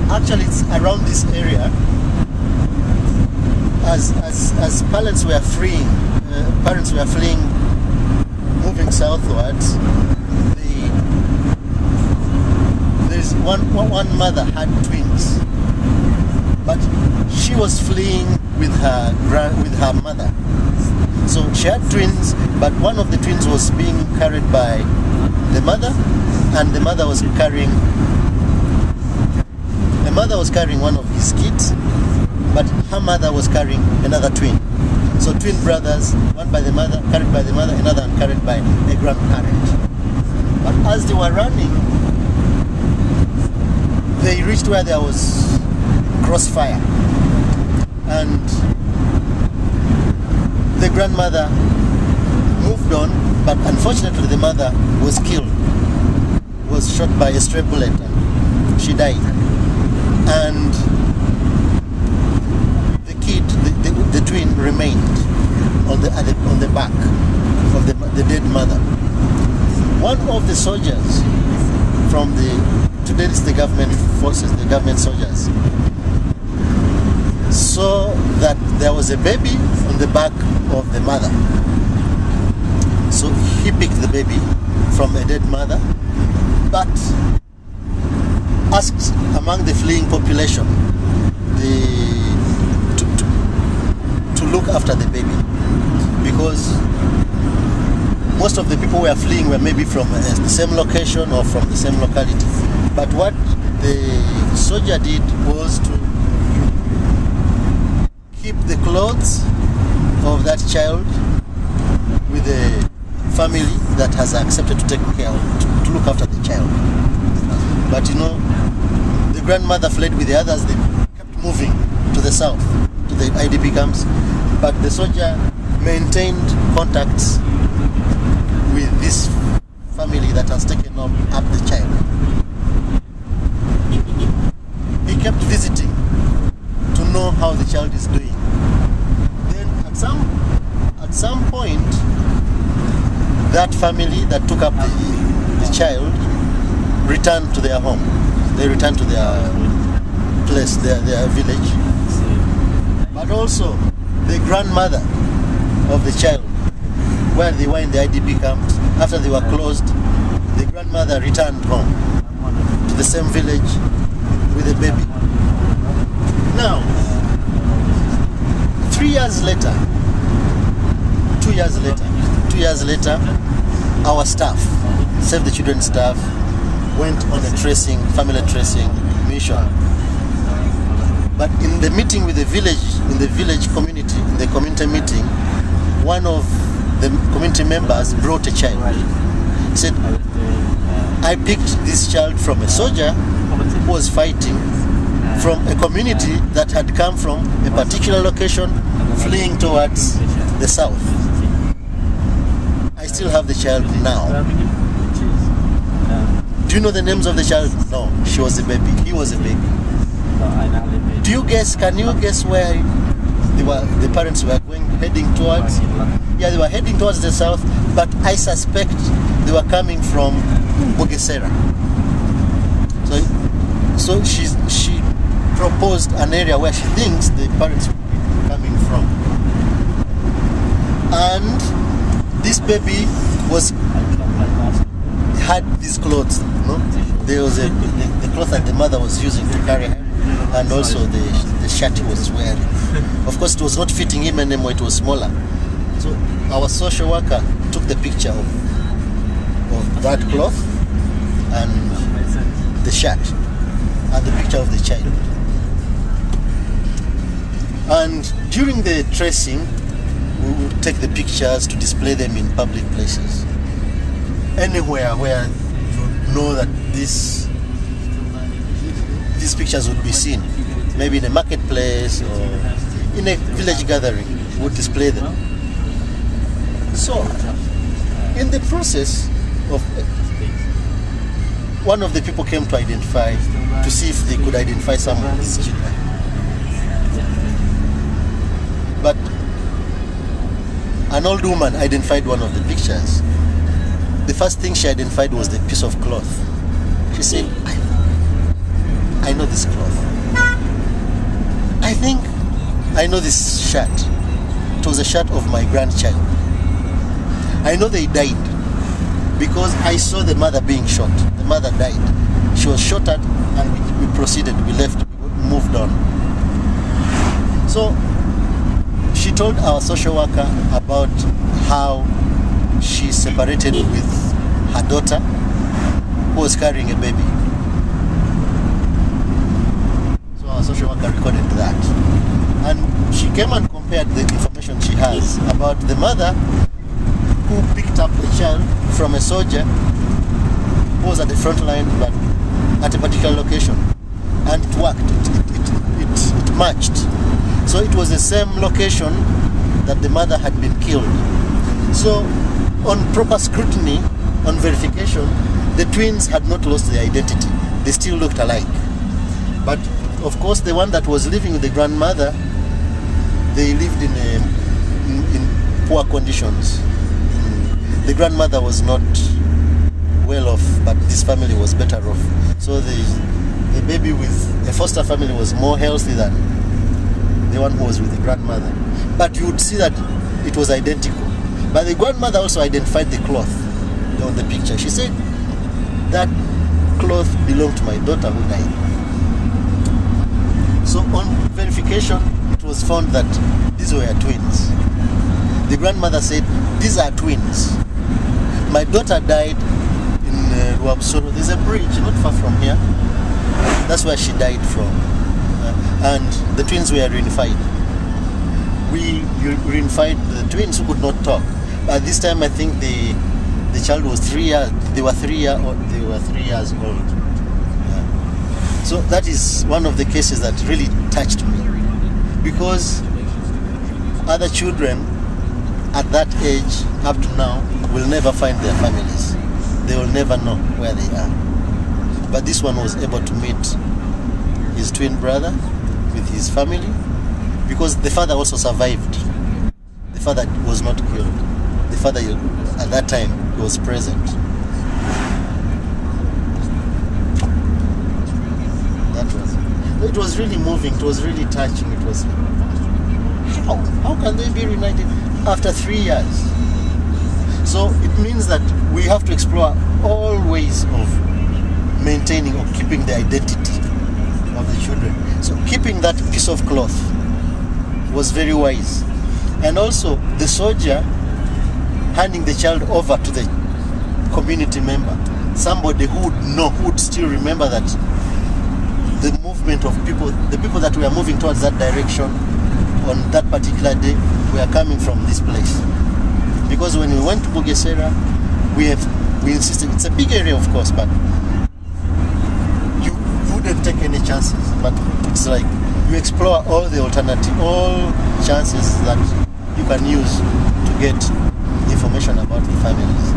Actually, it's around this area. As parents were fleeing, moving southwards. There's one mother had twins, but she was fleeing with her mother. So she had twins, but one of the twins was being carried by the mother, and the mother was carrying one of his kids, but her mother was carrying another twin. So twin brothers, one by the mother, carried by the mother, another one carried by a grandparent. But as they were running, they reached where there was crossfire, and the grandmother moved on, but unfortunately the mother was killed, was shot by a stray bullet, and she died. And the kid, the twin, remained on the back of the dead mother. One of the soldiers from today it's the government forces, the government soldiers, saw that there was a baby on the back of the mother. So he picked the baby from a dead mother, but asked among the fleeing population to look after the baby, because most of the people who were fleeing were maybe from the same location or from the same locality. But what the soldier did was to keep the clothes of that child with the family that has accepted to take care of, to look after the child. But the grandmother fled with the others. They kept moving to the south, to the IDP camps, but the soldier maintained contacts with this family that has taken up the child. He kept visiting to know how the child is doing. Then at some point, that family that took up the child returned to their home. They returned to their place, their village. But also, the grandmother of the child, where they were in the IDP camps, after they were closed, the grandmother returned home to the same village with a baby. Now, 2 years later, our staff, Save the Children staff, went on a family tracing mission. But in the meeting with the village community, in the community meeting, one of the community members brought a child. He said, I picked this child from a soldier who was fighting from a community that had come from a particular location fleeing towards the south. I still have the child now. Do you know the names of the child? No, she was a baby. He was a baby. Can you guess where the parents were heading towards? Yeah, they were heading towards the south, but I suspect they were coming from Bugesera. So she proposed an area where she thinks the parents would be coming from. And this baby had these clothes, There was the cloth that the mother was using to carry her, and also the shirt he was wearing. Of course, it was not fitting him anymore, it was smaller. So our social worker took the picture of that cloth and the shirt and the picture of the child. And during the tracing, we would take the pictures to display them in public places. Anywhere where you know that these pictures would be seen. Maybe in a marketplace or in a village gathering, we would display them. So, in the process of one of the people came to identify, to see if they could identify some of these children. But an old woman identified one of the pictures. The first thing she identified was the piece of cloth. She said, I know this cloth. I think I know this shirt. It was a shirt of my grandchild. I know they died because I saw the mother being shot. The mother died. She was shot at, and we proceeded. We left, we moved on. So she told our social worker about how she separated with her daughter who was carrying a baby. So our social worker recorded that. And she came and compared the information she has about the mother who picked up the child from a soldier who was at the front line but at a particular location. And it worked. It matched. So it was the same location that the mother had been killed. So on proper scrutiny, on verification, the twins had not lost their identity. They still looked alike. But of course, the one that was living with the grandmother, they lived in poor conditions. The grandmother was not well off, but this family was better off. So the baby with a foster family was more healthy than the one who was with the grandmother. But you would see that it was identical. But the grandmother also identified the cloth on the picture. She said that cloth belonged to my daughter who died. So on verification, it was found that these were twins. The grandmother said, these are twins. My daughter died in Ruabsoro. There's a bridge not far from here. That's where she died from. And the twins were reunified. We reunified the twins who could not talk. At this time, I think the child was 3 years. They were 3 years old. Yeah. So that is one of the cases that really touched me, because other children at that age up to now will never find their families. They will never know where they are. But this one was able to meet his twin brother with his family, because the father also survived. The father was not killed. The father, at that time, he was present. It was really moving. It was really touching. It was, how can they be reunited after 3 years? So it means that we have to explore all ways of maintaining or keeping the identity of the children. So keeping that piece of cloth was very wise. And also the soldier handing the child over to the community member, somebody who would know, who would still remember that the movement of people, the people that were moving towards that direction on that particular day were coming from this place. Because when we went to Bugesera, we insisted, it's a big area of course, but you wouldn't take any chances. But it's like you explore all the alternative, all chances that you can use to get information about the families.